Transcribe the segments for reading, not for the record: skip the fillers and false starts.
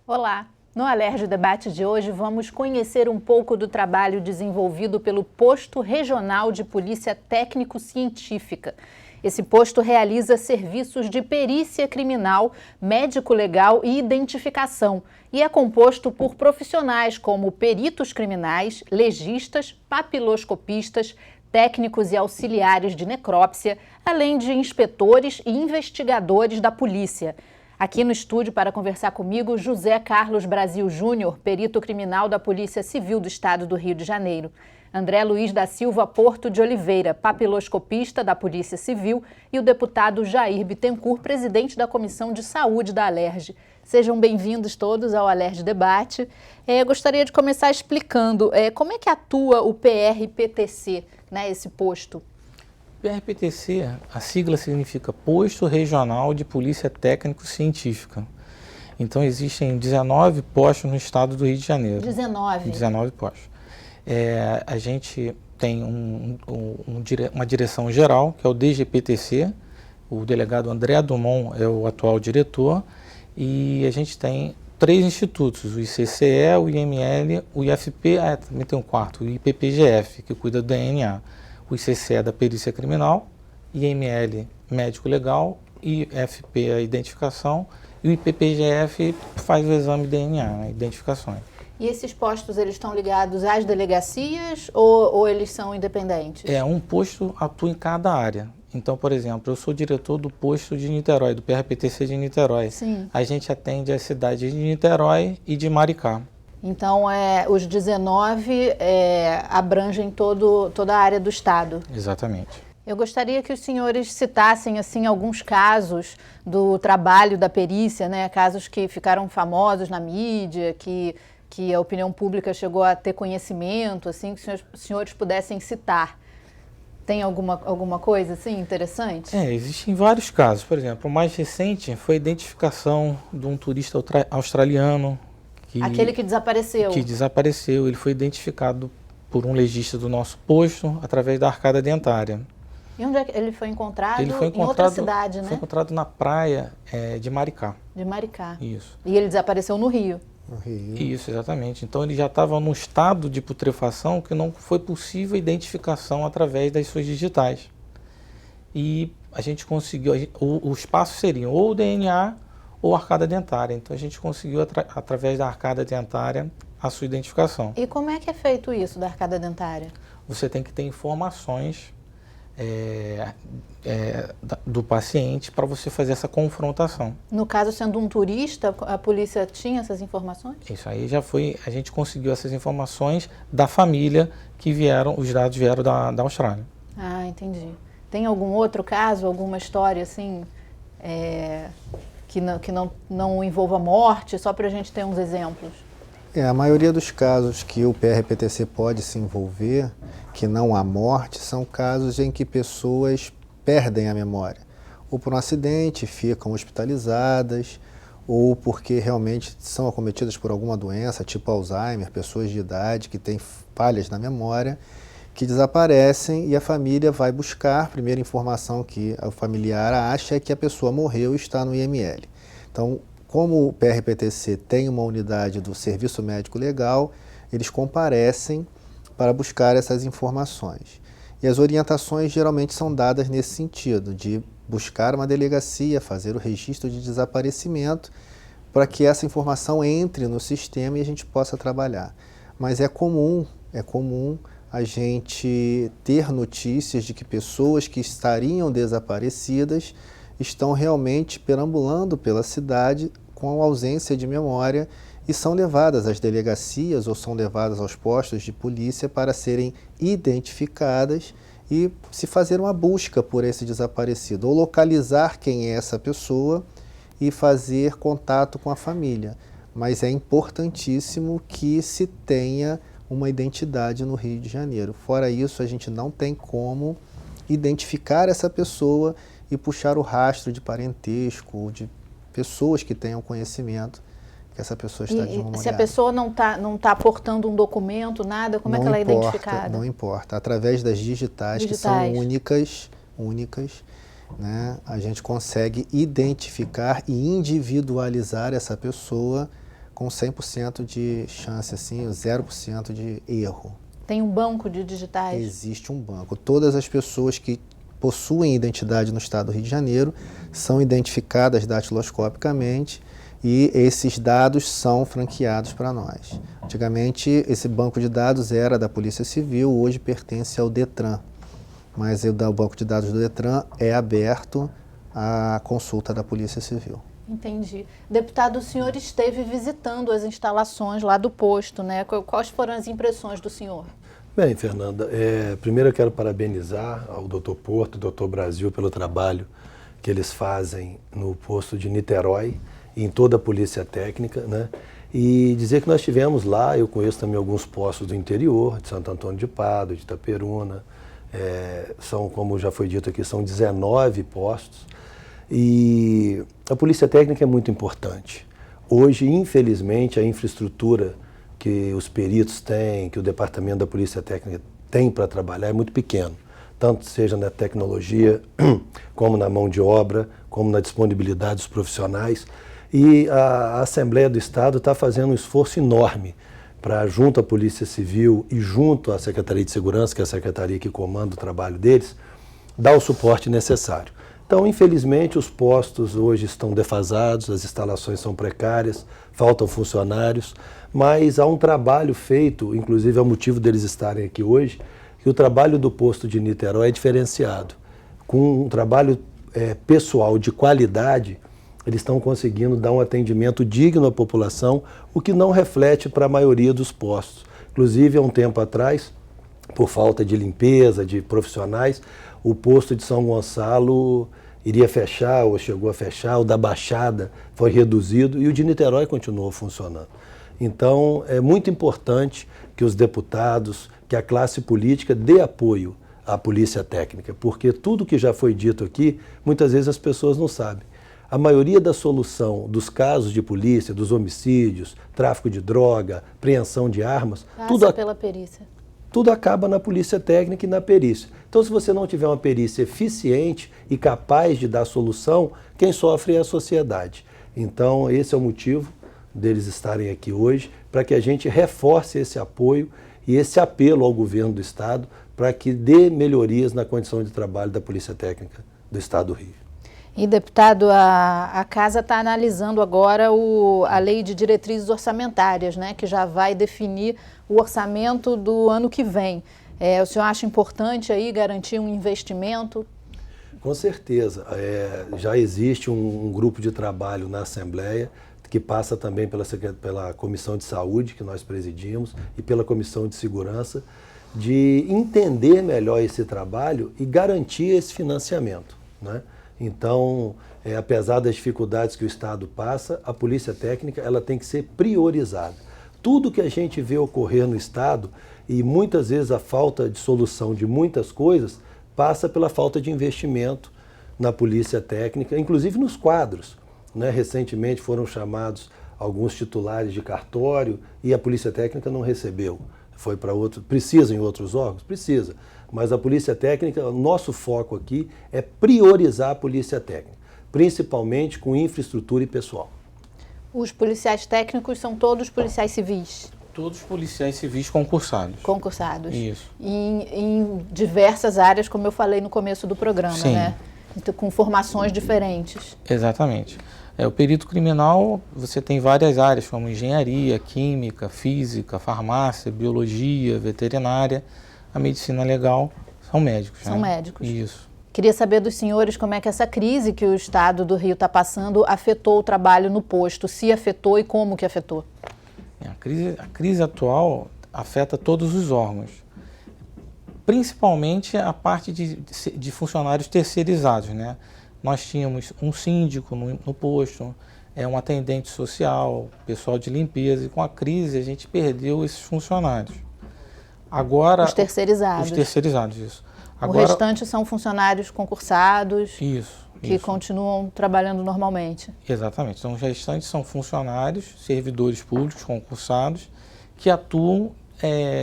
Olá! No Alerj Debate de hoje vamos conhecer um pouco do trabalho desenvolvido pelo Posto Regional de Polícia Técnico-Científica. Esse posto realiza serviços de perícia criminal, médico-legal e identificação e é composto por profissionais como peritos criminais, legistas, papiloscopistas, técnicos e auxiliares de necrópsia, além de inspetores e investigadores da polícia. Aqui no estúdio para conversar comigo, José Carlos Brasil Júnior, perito criminal da Polícia Civil do Estado do Rio de Janeiro. André Luiz da Silva Porto de Oliveira, papiloscopista da Polícia Civil, e o deputado Jair Bittencourt, presidente da Comissão de Saúde da Alerj. Sejam bem-vindos todos ao Alerj Debate. Gostaria de começar explicando como é que atua o PRPTC, esse posto. PRPTC, a sigla significa Posto Regional de Polícia Técnico-Científica. Então existem 19 postos no estado do Rio de Janeiro. 19 postos. A gente tem uma direção geral, que é o DGPTC, o delegado André Dumont é o atual diretor, e a gente tem 3 institutos, o ICCE, o IML, o IFP, também tem um quarto, o IPPGF, que cuida do DNA. O ICCE da perícia criminal, IML médico legal, IFP a identificação e o IPPGF faz o exame DNA, identificações. E esses postos, eles estão ligados às delegacias ou eles são independentes? Um posto atua em cada área. Então, por exemplo, eu sou diretor do posto de Niterói, do PRPTC de Niterói. Sim. A gente atende as cidades de Niterói e de Maricá. Então, os 19 abrangem toda a área do estado. Exatamente. Eu gostaria que os senhores citassem alguns casos do trabalho da perícia, casos que ficaram famosos na mídia, que a opinião pública chegou a ter conhecimento, que os senhores pudessem citar. Tem alguma coisa interessante? Existem vários casos. Por exemplo, o mais recente foi a identificação de um turista australiano. Aquele que desapareceu. Que desapareceu. Ele foi identificado por um legista do nosso posto através da arcada dentária. E onde é que ele foi encontrado? Ele foi encontrado em outra cidade, né? Foi encontrado na praia de Maricá. De Maricá. Isso. E ele desapareceu no Rio. No Rio. Isso, exatamente. Então ele já estava num estado de putrefação que não foi possível identificação através das suas digitais. E a gente conseguiu, os passos seriam ou o DNA ou arcada dentária. Então a gente conseguiu, através da arcada dentária, a sua identificação. E como é que é feito isso da arcada dentária? Você tem que ter informações do paciente para você fazer essa confrontação. No caso, sendo um turista, a polícia tinha essas informações? Isso aí já foi, a gente conseguiu essas informações da família que vieram, os dados vieram da Austrália. Ah, entendi. Tem algum outro caso, alguma história que não envolva morte, só para a gente ter uns exemplos? A maioria dos casos que o PRPTC pode se envolver, que não há morte, são casos em que pessoas perdem a memória. Ou por um acidente, ficam hospitalizadas, ou porque realmente são acometidas por alguma doença, tipo Alzheimer, pessoas de idade que têm falhas na memória, que desaparecem e a família vai buscar. A primeira informação que o familiar acha é que a pessoa morreu e está no IML. Então, como o PRPTC tem uma unidade do Serviço Médico Legal, eles comparecem para buscar essas informações. E as orientações geralmente são dadas nesse sentido, de buscar uma delegacia, fazer o registro de desaparecimento, para que essa informação entre no sistema e a gente possa trabalhar. Mas é comum a gente ter notícias de que pessoas que estariam desaparecidas estão realmente perambulando pela cidade com ausência de memória e são levadas às delegacias ou são levadas aos postos de polícia para serem identificadas e se fazer uma busca por esse desaparecido, ou localizar quem é essa pessoa e fazer contato com a família. Mas é importantíssimo que se tenha uma identidade no Rio de Janeiro. Fora isso, a gente não tem como identificar essa pessoa e puxar o rastro de parentesco, de pessoas que tenham conhecimento que essa pessoa está desmemoriada. Se a pessoa não tá portando um documento, nada, como é que ela é identificada? Não importa. Através das digitais, que são únicas, a gente consegue identificar e individualizar essa pessoa com 100% de chance, assim, 0% de erro. Tem um banco de digitais? Existe um banco. Todas as pessoas que possuem identidade no estado do Rio de Janeiro são identificadas datiloscopicamente e esses dados são franqueados para nós. Antigamente, esse banco de dados era da Polícia Civil, hoje pertence ao Detran. Mas o banco de dados do Detran é aberto à consulta da Polícia Civil. Entendi. Deputado, o senhor esteve visitando as instalações lá do posto, né? Quais foram as impressões do senhor? Bem, Fernanda, primeiro eu quero parabenizar ao Dr. Porto, Dr. Brasil, pelo trabalho que eles fazem no posto de Niterói e em toda a Polícia Técnica, né? E dizer que nós tivemos lá, eu conheço também alguns postos do interior, de Santo Antônio de Pádua, de Itaperuna, são, como já foi dito aqui, são 19 postos. E a Polícia Técnica é muito importante. Hoje, infelizmente, a infraestrutura que os peritos têm, que o Departamento da Polícia Técnica tem para trabalhar é muito pequeno. Tanto seja na tecnologia, como na mão de obra, como na disponibilidade dos profissionais. E a Assembleia do Estado está fazendo um esforço enorme para, junto à Polícia Civil e junto à Secretaria de Segurança, que é a secretaria que comanda o trabalho deles, dar o suporte necessário. Então, infelizmente, os postos hoje estão defasados, as instalações são precárias, faltam funcionários, mas há um trabalho feito, inclusive é o motivo deles estarem aqui hoje, que o trabalho do posto de Niterói é diferenciado. Com um trabalho pessoal de qualidade, eles estão conseguindo dar um atendimento digno à população, o que não reflete para a maioria dos postos. Inclusive, há um tempo atrás, por falta de limpeza, de profissionais, o posto de São Gonçalo iria fechar, ou chegou a fechar, o da Baixada foi reduzido e o de Niterói continuou funcionando. Então, é muito importante que os deputados, que a classe política dê apoio à Polícia Técnica, porque tudo que já foi dito aqui, muitas vezes as pessoas não sabem. A maioria da solução dos casos de polícia, dos homicídios, tráfico de droga, apreensão de armas, passa pela perícia. Tudo acaba na Polícia Técnica e na perícia. Então, se você não tiver uma perícia eficiente e capaz de dar solução, quem sofre é a sociedade. Então, esse é o motivo deles estarem aqui hoje, para que a gente reforce esse apoio e esse apelo ao governo do Estado para que dê melhorias na condição de trabalho da Polícia Técnica do Estado do Rio. E, deputado, a Casa está analisando agora a Lei de Diretrizes Orçamentárias, né, que já vai definir o orçamento do ano que vem. O senhor acha importante aí garantir um investimento? Com certeza. Já existe um grupo de trabalho na Assembleia, que passa também pela Comissão de Saúde, que nós presidimos, e pela Comissão de Segurança, de entender melhor esse trabalho e garantir esse financiamento, né? Então, apesar das dificuldades que o Estado passa, a Polícia Técnica ela tem que ser priorizada. Tudo que a gente vê ocorrer no Estado, e muitas vezes a falta de solução de muitas coisas, passa pela falta de investimento na Polícia Técnica, inclusive nos quadros, né? Recentemente foram chamados alguns titulares de cartório e a Polícia Técnica não recebeu. Foi para outro. Precisa em outros órgãos? Precisa. Mas a Polícia Técnica, o nosso foco aqui é priorizar a Polícia Técnica, principalmente com infraestrutura e pessoal. Os policiais técnicos são todos policiais civis? Todos policiais civis concursados. Concursados. Isso. Em diversas áreas, como eu falei no começo do programa, sim, né? Então, com formações diferentes. Exatamente. O perito criminal, você tem várias áreas, como engenharia, química, física, farmácia, biologia, veterinária. A medicina legal são médicos. São médicos. Isso. Queria saber dos senhores como é que essa crise que o Estado do Rio está passando afetou o trabalho no posto, se afetou e como que afetou. A crise atual afeta todos os órgãos, principalmente a parte de funcionários terceirizados, né? Nós tínhamos um síndico no posto, um atendente social, pessoal de limpeza, e com a crise a gente perdeu esses funcionários. Agora, os terceirizados. Os terceirizados, isso. Agora, o restante são funcionários concursados. Isso. Que continuam trabalhando normalmente. Exatamente. Então, os restantes são funcionários, servidores públicos concursados, que atuam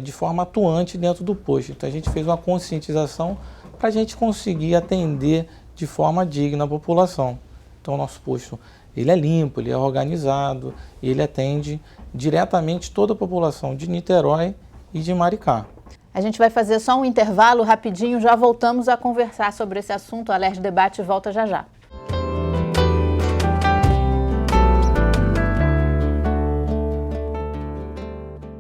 de forma atuante dentro do posto. Então, a gente fez uma conscientização para a gente conseguir atender de forma digna a população. Então, o nosso posto ele é limpo, ele é organizado, ele atende diretamente toda a população de Niterói e de Maricá. A gente vai fazer só um intervalo rapidinho, já voltamos a conversar sobre esse assunto. O Alerj Debate volta já já.